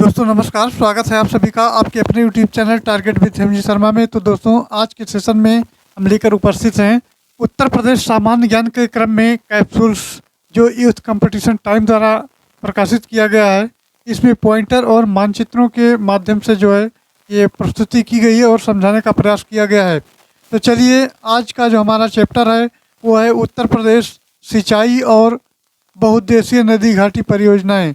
दोस्तों नमस्कार, स्वागत है आप सभी का आपके अपने YouTube channel target with Hemji Sharma में। तो दोस्तों आज के सेशन में हम लेकर उपस्थित हैं उत्तर प्रदेश सामान्य ज्ञान के क्रम में कैप्सूल्स जो यूथ कंपटीशन टाइम द्वारा प्रकाशित किया गया है। इसमें पॉइंटर और मानचित्रों के माध्यम से जो है ये प्रस्तुति की गई है और समझाने का प्रयास किया गया है। तो चलिए आज का जो हमारा चैप्टर है वो है उत्तर प्रदेश सिंचाई और बहुउद्देशीय नदी घाटी परियोजनाएं।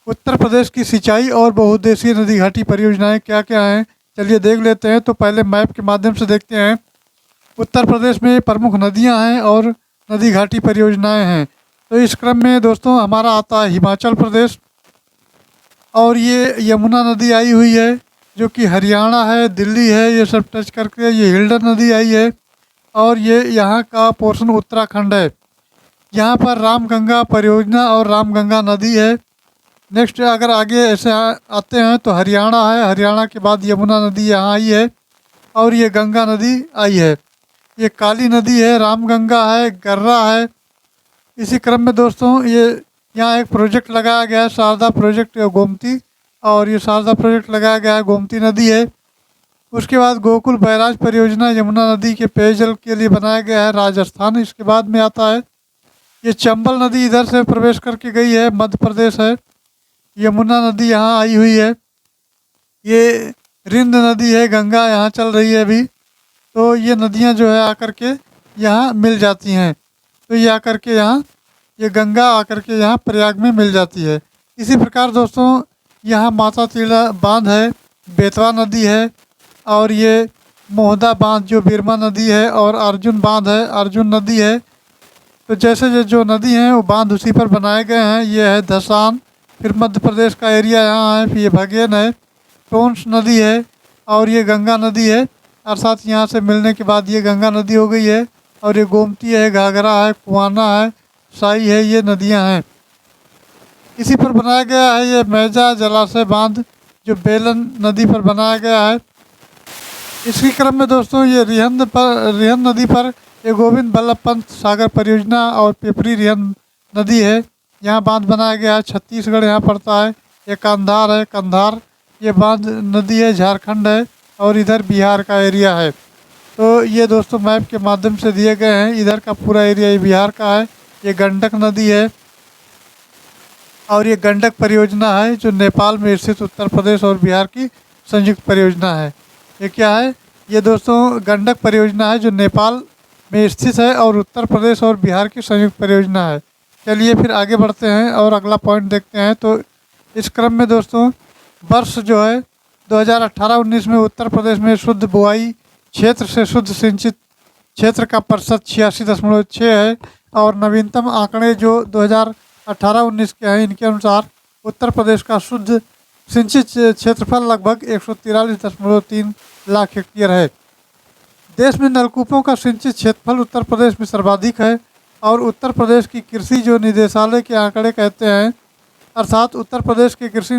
उत्तर प्रदेश की सिंचाई और बहुउद्देशीय नदी घाटी परियोजनाएं क्या क्या हैं, चलिए देख लेते हैं। तो पहले मैप के माध्यम से देखते हैं। उत्तर प्रदेश में प्रमुख नदियां हैं और नदी घाटी परियोजनाएं हैं। तो इस क्रम में दोस्तों हमारा आता है हिमाचल प्रदेश, और ये यमुना नदी आई हुई है जो कि हरियाणा है, दिल्ली है, ये सब टच करके ये हिल्डन नदी आई है, और ये यहाँ का पोर्शन उत्तराखंड है। यहाँ पर रामगंगा परियोजना और रामगंगा नदी है। नेक्स्ट अगर आगे ऐसे आते हैं तो हरियाणा है, हरियाणा के बाद यमुना नदी यहाँ आई है और ये गंगा नदी आई है। ये काली नदी है, रामगंगा है, गर्रा है। इसी क्रम में दोस्तों ये यहाँ एक प्रोजेक्ट लगाया गया है, शारदा प्रोजेक्ट गोमती, और ये शारदा प्रोजेक्ट लगाया गया है, गोमती नदी है। उसके बाद गोकुल बैराज परियोजना यमुना नदी के पेयजल के लिए बनाया गया है, राजस्थान। इसके बाद में आता है ये चंबल नदी, इधर से प्रवेश करके गई है, मध्य प्रदेश है। यमुना नदी यहाँ आई हुई है। ये रिंद नदी है, गंगा यहाँ चल रही है अभी। तो ये नदियाँ जो है आकर के यहाँ मिल जाती हैं। तो ये आकर के यहाँ ये गंगा आकर के यहाँ प्रयाग में मिल जाती है। इसी प्रकार दोस्तों यहाँ माता तीड़ा बांध है, बेतवा नदी है, और ये मोहदा बांध जो बिरमा नदी है, और अर्जुन बांध है, अर्जुन नदी है। तो जैसे जो नदी हैं वो बांध उसी पर बनाए गए हैं। ये है धसान, फिर मध्य प्रदेश का एरिया यहाँ है, फिर ये भगेन है, टोंस नदी है, और ये गंगा नदी है। अर्थात यहाँ से मिलने के बाद ये गंगा नदी हो गई है। और ये गोमती है, घाघरा है, कुआना है, साई है, ये नदियाँ हैं। इसी पर बनाया गया है ये मैजा जलाशय बांध जो बेलन नदी पर बनाया गया है। इसी क्रम में दोस्तों ये रिहंद नदी पर ये गोविंद बल्लभ पंत सागर परियोजना और पिपरी रिहंद नदी है, यहाँ बांध बनाया गया है। छत्तीसगढ़ यहाँ पड़ता है। ये कंधार है, कंधार ये बांध नदी है, झारखंड है, और इधर बिहार का एरिया है। तो ये दोस्तों मैप के माध्यम से दिए गए हैं। इधर का पूरा एरिया ये बिहार का है। ये गंडक नदी है, और ये गंडक परियोजना है जो नेपाल में स्थित उत्तर प्रदेश और बिहार की संयुक्त परियोजना है। ये क्या है, ये दोस्तों गंडक परियोजना है जो नेपाल में स्थित है और उत्तर प्रदेश और बिहार की संयुक्त परियोजना है। चलिए फिर आगे बढ़ते हैं और अगला पॉइंट देखते हैं। तो इस क्रम में दोस्तों वर्ष जो है 2018-19 में उत्तर प्रदेश में शुद्ध बुआई क्षेत्र से शुद्ध सिंचित क्षेत्र का प्रतिशत 86.6 है, और नवीनतम आंकड़े जो 2018-19 के हैं इनके अनुसार उत्तर प्रदेश का शुद्ध सिंचित क्षेत्रफल लगभग 143.3 लाख हेक्टेयर है। देश में नलकूपों का सिंचित क्षेत्रफल उत्तर प्रदेश में सर्वाधिक है, और उत्तर प्रदेश की कृषि जो निदेशालय के आंकड़े कहते हैं, अर्थात उत्तर प्रदेश के कृषि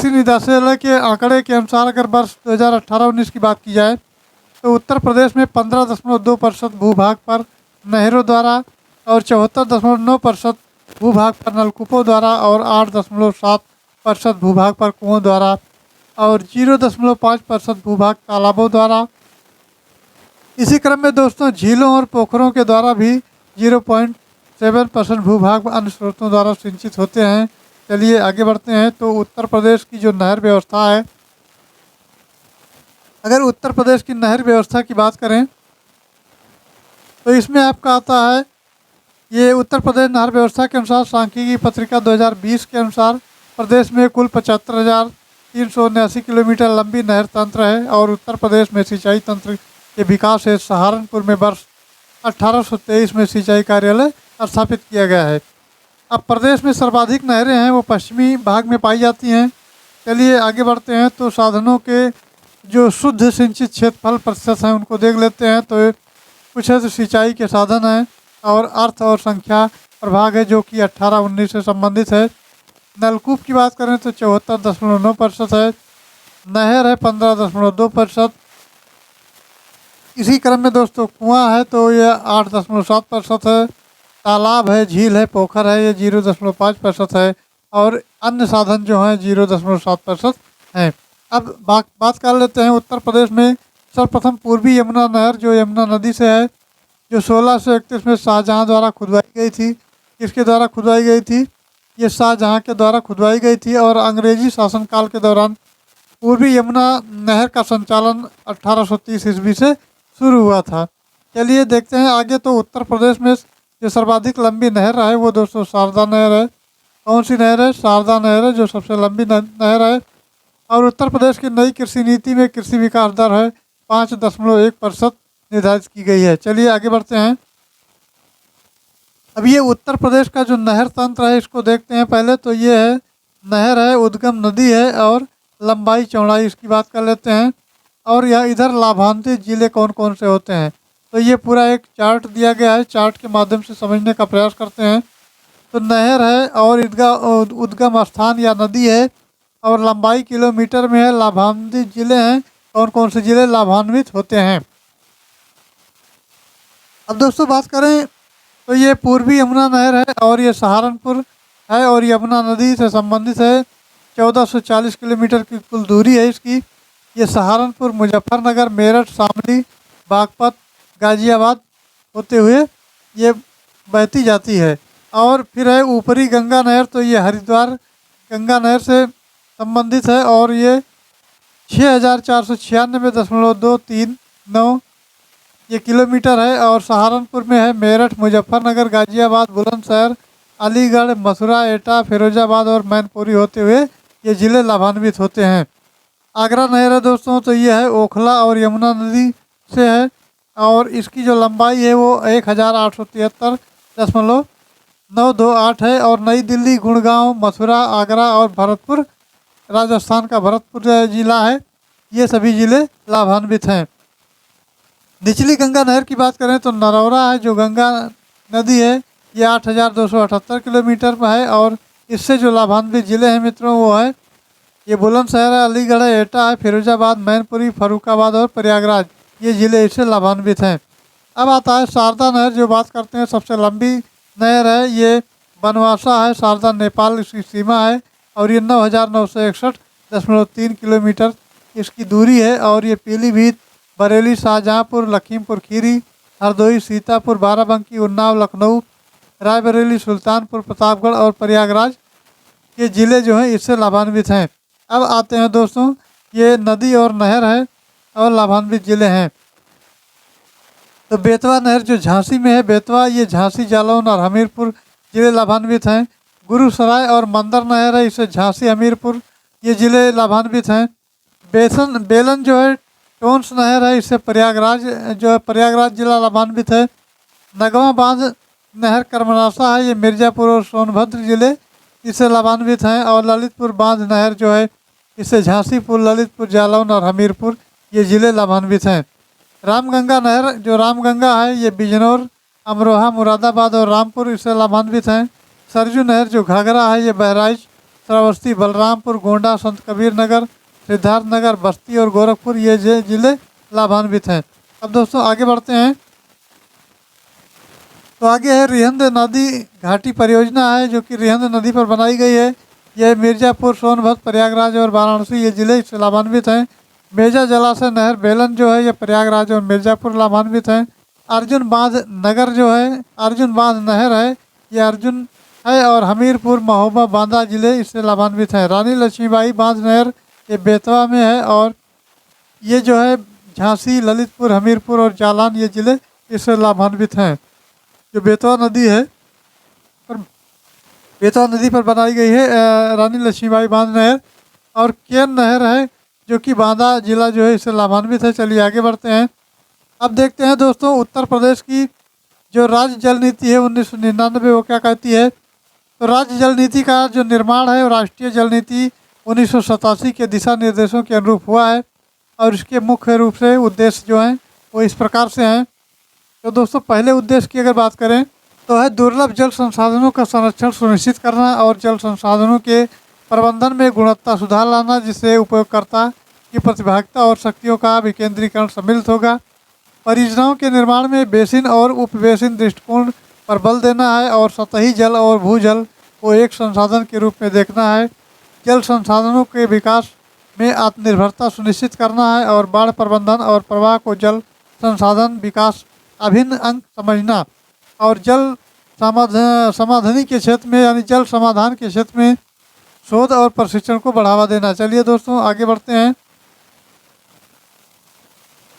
निदेशालय के आंकड़े के अनुसार अगर वर्ष 2018-19 की बात की जाए तो उत्तर प्रदेश में 15.2% भूभाग पर नहरों द्वारा, और 74.9% भूभाग पर नलकूपों द्वारा, और 8.7% भूभाग पर कुओं द्वारा, और 0.5% भूभाग तालाबों द्वारा। इसी क्रम में दोस्तों झीलों और पोखरों के द्वारा भी 0.7% भूभाग अन्य स्रोतों द्वारा सिंचित होते हैं। चलिए आगे बढ़ते हैं। तो उत्तर प्रदेश की जो नहर व्यवस्था है, अगर उत्तर प्रदेश की नहर व्यवस्था की बात करें तो इसमें आपका आता है ये उत्तर प्रदेश नहर व्यवस्था के अनुसार सांख्यिकी पत्रिका 2020 के अनुसार प्रदेश में कुल 75,379 किलोमीटर लंबी नहर तंत्र है, और उत्तर प्रदेश में सिंचाई तंत्र के विकास है सहारनपुर में वर्ष 1823 में सिंचाई कार्यालय स्थापित किया गया है। अब प्रदेश में सर्वाधिक नहरें हैं वो पश्चिमी भाग में पाई जाती हैं। चलिए आगे बढ़ते हैं। तो साधनों के जो शुद्ध सिंचित क्षेत्रफल प्रतिशत हैं उनको देख लेते हैं। तो कुछ है तो सिंचाई के साधन हैं, और अर्थ और संख्या प्रभाग है जो कि 18-19 से संबंधित है। नलकूप की बात करें तो 74.9% है, नहर है 15.2%। इसी क्रम में दोस्तों कुआं है तो ये 8.7% है, तालाब है, झील है, पोखर है, ये 0.5% है, और अन्य साधन जो हैं 0.7% हैं। अब बात कर लेते हैं उत्तर प्रदेश में। सर्वप्रथम पूर्वी यमुना नहर जो यमुना नदी से है, जो 1631 में शाहजहाँ द्वारा खुदवाई गई थी। किसके द्वारा खुदवाई गई थी? ये शाहजहाँ के द्वारा खुदवाई गई थी और अंग्रेजी शासनकाल के दौरान पूर्वी यमुना नहर का संचालन 1830 ईस्वी से शुरू हुआ था। चलिए देखते हैं आगे। तो उत्तर प्रदेश में जो सर्वाधिक लंबी नहर है वो दोस्तों शारदा नहर है। कौन सी नहर है? शारदा नहर है, जो सबसे लंबी नहर है। और उत्तर प्रदेश की नई कृषि नीति में कृषि विकास दर है 5.1% निर्धारित की गई है। चलिए आगे बढ़ते हैं। अब ये उत्तर प्रदेश का जो नहर तंत्र है इसको देखते हैं पहले। तो ये है नहर है, उद्गम नदी है और लंबाई चौड़ाई इसकी बात कर लेते हैं। और यह इधर लाभान्वित जिले कौन कौन से होते हैं, तो ये पूरा एक चार्ट दिया गया है। चार्ट के माध्यम से समझने का प्रयास करते हैं। तो नहर है और उद्गम स्थान या नदी है और लंबाई किलोमीटर में है। लाभान्वित जिले हैं, कौन कौन से जिले लाभान्वित होते हैं। अब दोस्तों बात करें तो ये पूर्वी यमुना नहर है और ये सहारनपुर है और यमुना नदी से संबंधित है। 1440 किलोमीटर की कुल दूरी है इसकी। ये सहारनपुर, मुजफ्फरनगर, मेरठ, शामली, बागपत, गाजियाबाद होते हुए ये बहती जाती है। और फिर है ऊपरी गंगा नहर, तो ये हरिद्वार गंगा नहर से संबंधित है और ये 6496.239 ये किलोमीटर है। और सहारनपुर में है मेरठ, मुजफ्फरनगर, गाजियाबाद, बुलंदशहर, अलीगढ़, मथुरा, एटा, फिरोजाबाद और मैनपुरी होते हुए ये ज़िले लाभान्वित होते हैं। आगरा नहर है दोस्तों, तो ये है ओखला और यमुना नदी से है और इसकी जो लंबाई है वो 1873.928 है। और नई दिल्ली, गुड़गांव, मथुरा, आगरा और भरतपुर, राजस्थान का भरतपुर जिला है, ये सभी ज़िले लाभान्वित हैं। निचली गंगा नहर की बात करें तो नरौरा है जो गंगा नदी है, ये 8278 किलोमीटर पर है। और इससे जो लाभान्वित ज़िले हैं मित्रों वो है ये बुलंदशहर है, अलीगढ़ है, एटा है, फिरोजाबाद, मैनपुरी, फर्रुखाबाद और प्रयागराज, ये ज़िले इससे लाभान्वित हैं। अब आता है शारदा नहर, जो बात करते हैं सबसे लंबी नहर है। ये बनवासा है, शारदा नेपाल इसकी सीमा है और ये 9961.3 किलोमीटर इसकी दूरी है। और ये पीलीभीत, बरेली, शाहजहाँपुर, लखीमपुर खीरी, हरदोई, सीतापुर, बाराबंकी, उन्नाव, लखनऊ, रायबरेली, सुल्तानपुर, प्रतापगढ़ और प्रयागराज के ज़िले जो हैं इससे लाभान्वित हैं। अब आते हैं दोस्तों, ये नदी और नहर है और लाभान्वित ज़िले हैं। तो बेतवा नहर जो झांसी में है, बेतवा ये झांसी, जालौन और हमीरपुर ज़िले लाभान्वित हैं। गुरुसराय और मंदर नहर है, इससे झांसी, हमीरपुर ये ज़िले लाभान्वित हैं। बेलन जो है टोंस नहर है, इससे प्रयागराज जो है प्रयागराज जिला लाभान्वित है। नगवा बांध नहर कर्मनाशा है, ये मिर्ज़ापुर और सोनभद्र ज़िले इससे लाभान्वित हैं। और ललितपुर बांध नहर जो है इससे झांसीपुर, ललितपुर, जालौन और हमीरपुर ये ज़िले लाभान्वित हैं। रामगंगा नहर जो रामगंगा है ये बिजनौर, अमरोहा, मुरादाबाद और रामपुर इससे लाभान्वित हैं। सरजू नहर जो घाघरा है ये बहराइच, श्रावस्ती, बलरामपुर, गोंडा, संत कबीर नगर, सिद्धार्थनगर, बस्ती और गोरखपुर ये ज़िले लाभान्वित हैं। अब दोस्तों आगे बढ़ते हैं। तो आगे है रिहंद नदी घाटी परियोजना है जो कि रिहंद नदी पर बनाई गई है। यह मिर्ज़ापुर, सोनभद्र, प्रयागराज और वाराणसी ये ज़िले इससे लाभान्वित हैं। मेजा जलाशय नहर बेलन जो है ये प्रयागराज और मिर्ज़ापुर लाभान्वित हैं। अर्जुन बांध नगर जो है अर्जुन बांध नहर है ये अर्जुन है और हमीरपुर, महोबा, बांदा ज़िले इससे लाभान्वित हैं। रानी लक्ष्मीबाई बांध नहर ये बेतवा में है और ये जो है झांसी, ललितपुर, हमीरपुर और जालान ये ज़िले इससे लाभान्वित हैं। जो बेतवा नदी है बेतवा नदी पर बनाई गई है रानी लक्ष्मीबाई बांध नहर। और केन नहर है जो कि बांदा जिला जो है इससे लाभान्वित है। चलिए आगे बढ़ते हैं। अब देखते हैं दोस्तों उत्तर प्रदेश की जो राज्य जल नीति है 1999 वो क्या कहती है। तो राज्य जल नीति का जो निर्माण है राष्ट्रीय जल नीति 1987 के दिशा निर्देशों के अनुरूप हुआ है और इसके मुख्य रूप से उद्देश्य जो हैं वो इस प्रकार से हैं। तो दोस्तों पहले उद्देश्य की अगर बात करें तो है दुर्लभ जल संसाधनों का संरक्षण सुनिश्चित करना और जल संसाधनों के प्रबंधन में गुणवत्ता सुधार लाना, जिससे उपयोगकर्ता की प्रतिभागिता और शक्तियों का विकेंद्रीकरण सम्मिलित होगा। परियोजनाओं के निर्माण में बेसिन और उपबेसिन दृष्टिकोण पर बल देना है और सतही जल और भूजल को एक संसाधन के रूप में देखना है। जल संसाधनों के विकास में आत्मनिर्भरता सुनिश्चित करना है और बाढ़ प्रबंधन और प्रवाह को जल संसाधन विकास अभिन्न अंग समझना और जल समाधानी के क्षेत्र में यानी जल समाधान के क्षेत्र में शोध और प्रशिक्षण को बढ़ावा देना। चलिए दोस्तों आगे बढ़ते हैं।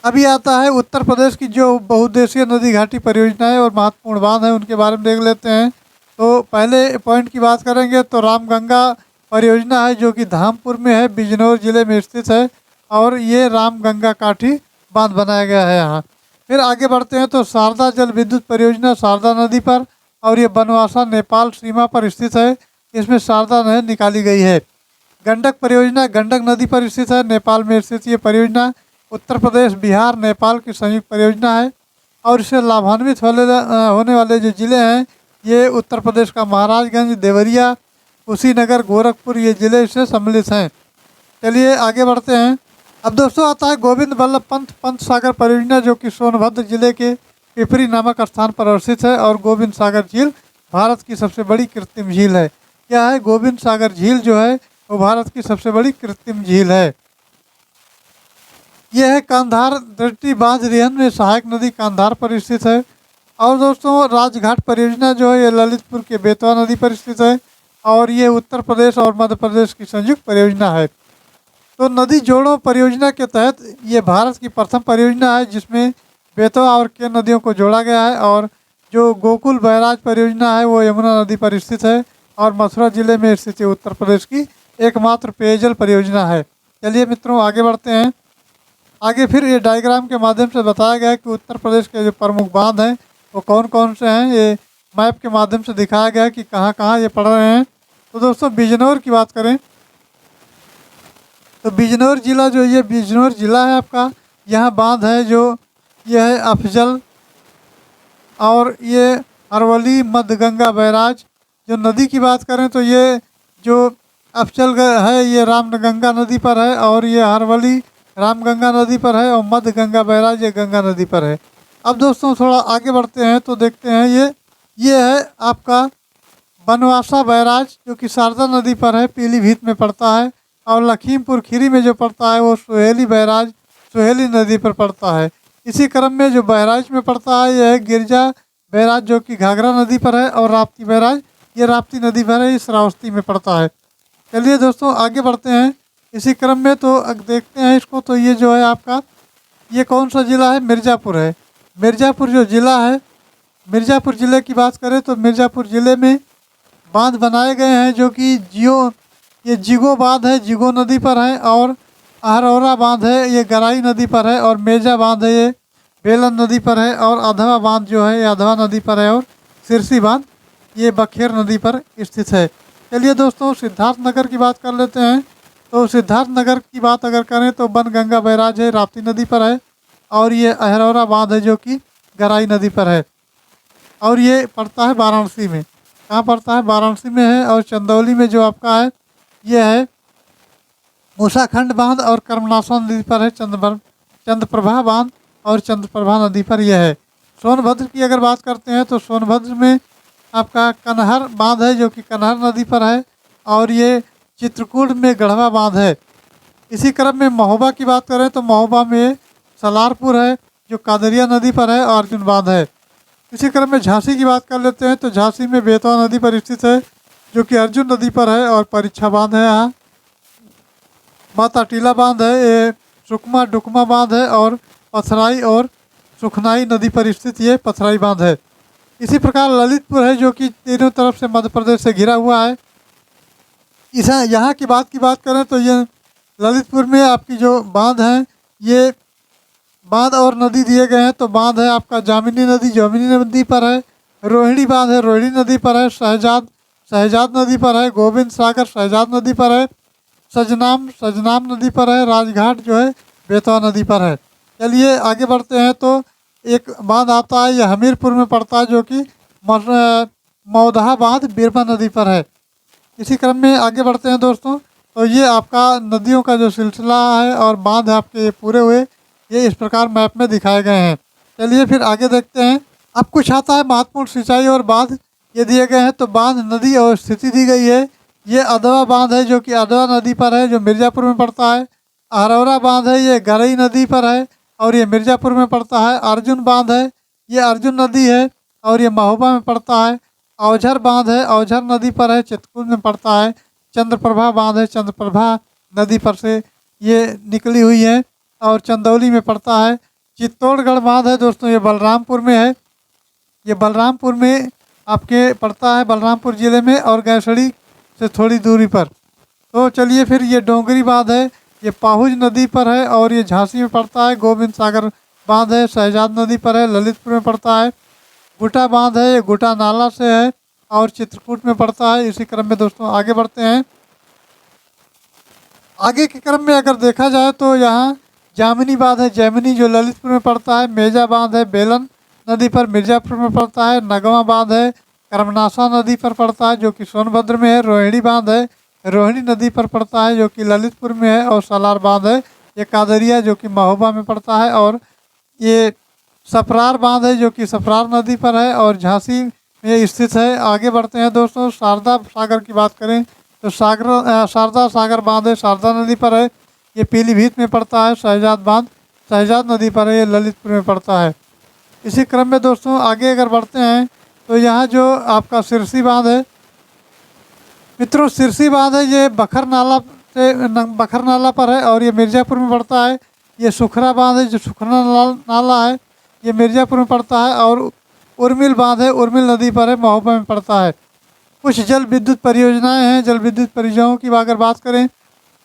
अभी आता है उत्तर प्रदेश की जो बहुउद्देशीय नदी घाटी परियोजनाएं और महत्वपूर्ण बांध है उनके बारे में देख लेते हैं। तो पहले पॉइंट की बात करेंगे तो रामगंगा परियोजना है जो कि धामपुर में है, बिजनौर जिले में स्थित है और ये रामगंगा काठी बांध बनाया गया है यहाँ। फिर आगे बढ़ते हैं तो शारदा जल विद्युत परियोजना शारदा नदी पर और ये बनवासा नेपाल सीमा पर स्थित है। इसमें शारदा नहर निकाली गई है। गंडक परियोजना गंडक नदी पर स्थित है, नेपाल में स्थित ये परियोजना उत्तर प्रदेश बिहार नेपाल की संयुक्त परियोजना है और इससे लाभान्वित होने वाले जो जिले हैं ये उत्तर प्रदेश का महाराजगंज, देवरिया, कुशीनगर, गोरखपुर ये जिले इससे सम्मिलित हैं। चलिए आगे बढ़ते हैं। अब दोस्तों आता है गोविंद बल्लभ पंत पंत सागर परियोजना जो कि सोनभद्र जिले के पिपरी नामक स्थान पर स्थित है और गोविंद सागर झील भारत की सबसे बड़ी कृत्रिम झील है। क्या है? गोविंद सागर झील जो है वो भारत की सबसे बड़ी कृत्रिम झील है। यह है कांधार दृष्टि बांध रिहन में सहायक नदी कांधार पर स्थित है। और दोस्तों राजघाट परियोजना जो है ये ललितपुर के बेतवा नदी पर स्थित है और ये उत्तर प्रदेश और मध्य प्रदेश की संयुक्त परियोजना है। तो नदी जोड़ों परियोजना के तहत ये भारत की प्रथम परियोजना है जिसमें बेतवा और केन नदियों को जोड़ा गया है और जो गोकुल बैराज परियोजना है वो यमुना नदी पर स्थित है और मथुरा जिले में स्थित उत्तर प्रदेश की एकमात्र पेयजल परियोजना है। चलिए मित्रों आगे बढ़ते हैं। आगे फिर ये डायग्राम के माध्यम से बताया गया है कि उत्तर प्रदेश के जो प्रमुख बांध हैं वो कौन कौन से हैं। ये मैप के माध्यम से दिखाया गया है कि कहाँ कहाँ ये पड़ रहे हैं। तो दोस्तों बिजनौर की बात करें तो बिजनौर जिला जो ये बिजनौर जिला है आपका, यहाँ बांध है जो ये है अफजल और ये अरवली मध्यगंगा बैराज। जो नदी की बात करें तो ये जो अफजल है ये रामगंगा नदी पर है और ये अरवली रामगंगा नदी पर है और मध्यगंगा बैराज ये गंगा नदी पर है। अब दोस्तों थोड़ा आगे बढ़ते हैं तो देखते हैं ये है आपका बनवासा बैराज जो कि शारदा नदी पर है, पीलीभीत में पड़ता है और लखीमपुर खीरी में जो पड़ता है वो सोहेली बैराज सोहेली नदी पर पड़ता है। इसी क्रम में जो बहराइच में पड़ता है यह है गिरजा बैराज जो कि घाघरा नदी पर है और राप्ती बैराज ये राप्ती नदी पर है, इस श्रावस्ती में पड़ता है। चलिए दोस्तों आगे बढ़ते हैं इसी क्रम में तो देखते हैं इसको। तो ये जो है आपका ये कौन सा ज़िला है? मिर्ज़ापुर है। मिर्ज़ापुर जो ज़िला है, मिर्ज़ापुर ज़िले की बात करें तो मिर्ज़ापुर ज़िले में बांध बनाए गए हैं जो कि ये जिगो बांध है, जिगो नदी पर है और अहरौरा बांध है ये गराई नदी पर है और मेजा बांध है ये बेलन नदी पर है और अधवा बांध जो है ये अधवा नदी पर है और सिरसी बांध ये बखेर नदी पर स्थित है। चलिए दोस्तों सिद्धार्थनगर की बात कर लेते हैं। तो सिद्धार्थनगर की बात अगर करें तो बनगंगा बैराज है राप्ती नदी पर है और ये अहरौरा बांध है जो कि गराई नदी पर है और ये पड़ता है वाराणसी में। कहाँ पड़ता है? वाराणसी में है। और चंदौली में जो आपका है ये है मूसाखंड बांध और कर्मनाशा नदी पर है चंद्रप्रभा बांध और चंद्रप्रभा नदी पर यह है। सोनभद्र की अगर बात करते हैं तो सोनभद्र में आपका कन्हर बांध है जो कि कन्हर नदी पर है और ये चित्रकूट में गढ़वा बांध है। इसी क्रम में महोबा की बात करें तो महोबा में सलारपुर है जो कादरिया नदी पर है और अर्जुन बांध है। इसी क्रम में झांसी की बात कर लेते हैं तो झांसी में बेतवा नदी पर स्थित है जो कि अर्जुन नदी पर है और परीक्षा बांध है। यहाँ माता टीला बांध है, ये सुकमा डुकमा बांध है और पथराई और सुखनाई नदी पर स्थित ये पथराई बांध है। इसी प्रकार ललितपुर है जो कि तीनों तरफ से मध्य प्रदेश से घिरा हुआ है। यहाँ की बात करें तो ये ललितपुर में आपकी जो बांध हैं ये बांध और नदी दिए गए हैं। तो बांध है आपका जामिनी नदी पर है, रोहिणी बांध है रोहिणी नदी पर है, शहजाद नदी पर है, गोविंद सागर शहजाद नदी पर है, सजनाम नदी पर है, राजघाट जो है बेतवा नदी पर है। चलिए आगे बढ़ते हैं तो एक बांध आता है ये हमीरपुर में पड़ता है जो कि मौदहा बांध बिरमा नदी पर है। इसी क्रम में आगे बढ़ते हैं दोस्तों तो ये आपका नदियों का जो सिलसिला है और बांध आपके पूरे हुए ये इस प्रकार मैप में दिखाए गए हैं। चलिए फिर आगे देखते हैं। अब कुछ आता है महत्वपूर्ण सिंचाई और बांध ये दिए गए हैं। तो बांध, नदी और स्थिति दी गई है। ये अधवा बांध है जो कि अधवा नदी पर है, जो मिर्ज़ापुर में पड़ता है। अरौरा बांध है, ये गरई नदी पर है और ये मिर्ज़ापुर में पड़ता है। अर्जुन बांध है, ये अर्जुन नदी है और ये महोबा में पड़ता है। अवझर बांध है, अवझर नदी पर है, चित्रकूट में पड़ता है। चंद्रप्रभा बांध है, चंद्रप्रभा नदी पर से ये निकली हुई है और चंदौली में पड़ता है। चित्तौड़गढ़ बांध है दोस्तों, ये बलरामपुर में है। ये बलरामपुर में आपके पड़ता है, बलरामपुर ज़िले में, और गैसड़ी से थोड़ी दूरी पर। तो चलिए फिर ये डोंगरी बांध है, ये पाहुज नदी पर है और ये झांसी में पड़ता है। गोविंद सागर बांध है, शहजाद नदी पर है, ललितपुर में पड़ता है। गुटा बांध है, ये गुटा नाला से है और चित्रकूट में पड़ता है। इसी क्रम में दोस्तों आगे बढ़ते हैं। आगे के क्रम में अगर देखा जाए तो यहाँ जामिनी बांध है, जैमिनी, जो ललितपुर में पड़ता है। मेजा बांध है, बेलन नदी पर, मिर्ज़ापुर में पड़ता है। नगवा बांध है, कर्मनाशा नदी पर पड़ता है, जो कि सोनभद्र में है। रोहिणी बांध है, रोहिणी नदी पर पड़ता है, जो कि ललितपुर में है। और सालार बांध है, ये कादरिया, जो कि महोबा में पड़ता है। और ये सफरार बांध है, जो कि सफरार नदी पर है और झांसी में स्थित है। आगे बढ़ते हैं दोस्तों। शारदा सागर की बात करें तो शारदा सागर बांध है, शारदा नदी पर है, ये पीलीभीत में पड़ता है। शहजाद बांध शहजाद नदी पर है, ये ललितपुर में पड़ता है। इसी क्रम में दोस्तों आगे अगर बढ़ते हैं तो यहाँ जो आपका सिरसी बांध है मित्रों, सिरसी बांध है, ये बखर नाला से बखर नाला पर है और ये मिर्ज़ापुर में पड़ता है। ये सुखरा बांध है, जो सुखरा नाला है, ये मिर्ज़ापुर में पड़ता है। और उर्मिल बांध है, उर्मिल नदी पर है, महोबा में पड़ता है। कुछ जल विद्युत परियोजनाएं हैं। जल विद्युत परियोजनाओं की अगर बात करें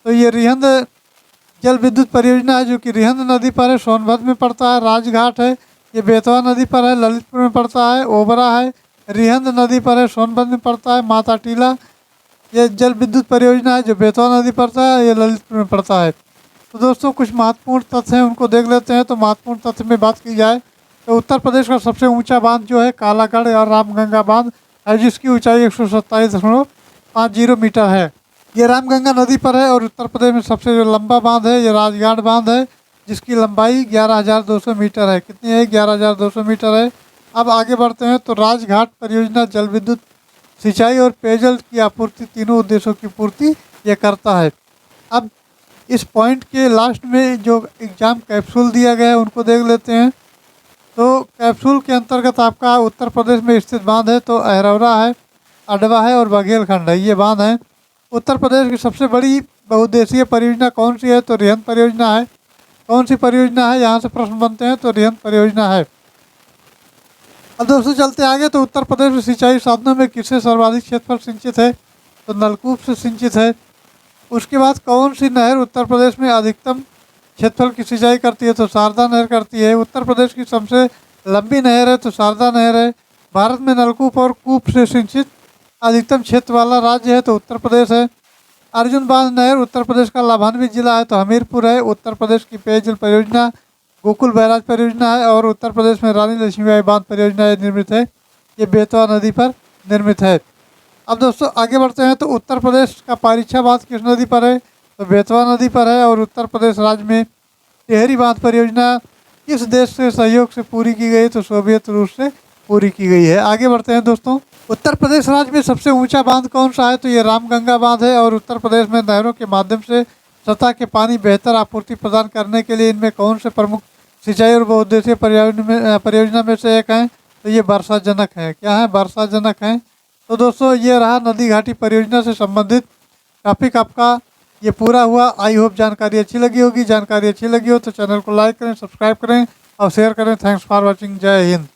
तो ये रिहंद जल विद्युत परियोजना है, जो कि रिहंद नदी पर है, सोनभद्र में पड़ता है। राजघाट है, ये बेतवा नदी पर है, ललितपुर में पड़ता है। ओबरा है, रिहंद नदी पर है, सोनभद्र में पड़ता है। माता टीला, ये जल विद्युत परियोजना है, जो बेतवा नदी पर है, ये ललितपुर में पड़ता है। तो दोस्तों कुछ महत्वपूर्ण तथ्य हैं, उनको देख लेते हैं। तो महत्वपूर्ण तथ्य में बात की जाए तो उत्तर प्रदेश का सबसे ऊंचा बांध जो है कालागढ़ और रामगंगा बांध है, जिसकी ऊंचाई 127.50 मीटर है। ये रामगंगा नदी पर है। और उत्तर प्रदेश में सबसे जो लंबा बांध है, ये राजघाट बांध है, जिसकी लंबाई 11,200 मीटर है। कितनी है? 11,200 मीटर है। अब आगे बढ़ते हैं। तो राजघाट परियोजना जल विद्युत, सिंचाई और पेयजल की आपूर्ति, तीनों उद्देश्यों की पूर्ति ये करता है। अब इस पॉइंट के लास्ट में जो एग्जाम कैप्सूल दिया गया है उनको देख लेते हैं। तो कैप्सूल के अंतर्गत आपका उत्तर प्रदेश में स्थित बांध है तो अहरौरा है, अडवा है और बघेलखंड है, ये बांध है। उत्तर प्रदेश की सबसे बड़ी बहुउद्देशीय परियोजना कौन सी है? तो रिहंद परियोजना है। कौन सी परियोजना है? यहाँ से प्रश्न बनते हैं। तो रिहंद परियोजना है। अब दोस्तों चलते आगे। तो उत्तर प्रदेश में सिंचाई साधनों में किससे सर्वाधिक क्षेत्रफल सिंचित है? तो नलकूप से सिंचित है। उसके बाद कौन सी नहर उत्तर प्रदेश में अधिकतम क्षेत्रफल की सिंचाई करती है? तो शारदा नहर करती है। उत्तर प्रदेश की सबसे लंबी नहर है तो शारदा नहर है। भारत में नलकूप और कूप से सिंचित अधिकतम क्षेत्र वाला राज्य है तो उत्तर प्रदेश है। अर्जुन बांध नहर उत्तर प्रदेश का लाभान्वित जिला है तो हमीरपुर है। उत्तर प्रदेश की पेयजल परियोजना गोकुल बैराज परियोजना है। और उत्तर प्रदेश में रानी लक्ष्मीबाई बांध परियोजना निर्मित है, ये बेतवा नदी पर निर्मित है। अब दोस्तों आगे बढ़ते हैं। तो उत्तर प्रदेश का पारीछा बांध किस नदी पर है? तो बेतवा नदी पर है। और उत्तर प्रदेश राज्य में टिहरी बांध परियोजना किस देश से सहयोग से पूरी की गई? तो सोवियत रूस से पूरी की गई है। आगे बढ़ते हैं दोस्तों। उत्तर प्रदेश राज्य में सबसे ऊंचा बांध कौन सा है? तो ये रामगंगा बांध है। और उत्तर प्रदेश में नहरों के माध्यम से सतह के पानी बेहतर आपूर्ति प्रदान करने के लिए इनमें कौन से प्रमुख सिंचाई और बहुउद्देशीय परियोजना में से एक है? तो ये वर्षाजनक है। क्या है? वर्षाजनक है। तो दोस्तों ये रहा नदी घाटी परियोजना से संबंधित टॉपिक आपका ये पूरा हुआ। आई होप जानकारी अच्छी लगी होगी। जानकारी अच्छी लगी हो तो चैनल को लाइक करें, सब्सक्राइब करें और शेयर करें। Thanks for watching. जय हिंद।